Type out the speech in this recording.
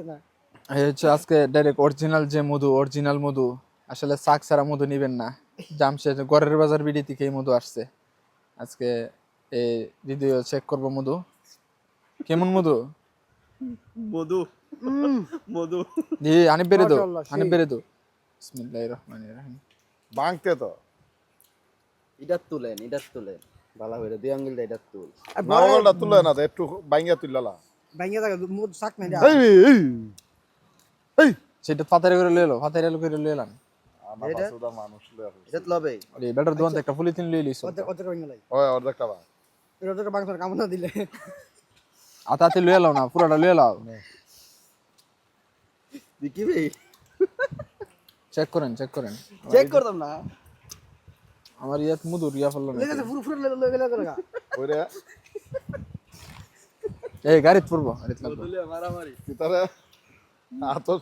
না এই হচ্ছে আজকে ডাইরেক্ট অরিজিনাল মধু আসলে শাক ছাড়া মধু নিবেন না জামশেদ গড়ের বাজার বিডি থেকে এই মধু আসছে আজকে এই ভিডিও চেক করব মধু কেমন মধু মধু মধু জি আনিব বেরে দো মাশাআল্লাহ, আনিব সেই। বেরে দো বিসমিল্লাহির রহমানির রহিম ভাঙতে তো এটা তুলেন ভালো করে দুই আঙ্গুল এটা তুল নরমালটা তুলে না তো, একটু ভাঙিয়া তুললা ভাঙিয়া থাকে মুদ শাক নাই সেটা পাতারে করে লইলো পাতারে করে লইলাম আমার এটা? বাসুদা মানুষ লয়ে আসছে। এটা লবে আরে বেটার দোকান থেকে একটা পলিথিন লই লিছো ওদের ওদের ভাঙিয়া লাই ওই অর্ধেকটা ভাঙ। ওদের বাংলার কামনা দিলে আতাতে লই লাও না পুরোটা লই লাও দেখি ভাই চেক করেন চেক করতাম না আমার ইয়াত মধু রিয়া ফেললো না লেগেছে পুরো পুরো লগে লগে ওইরে এই গাড়িত পড়বো গাড়িত লাগবে মধুলে মারামারি ভিতরে আতর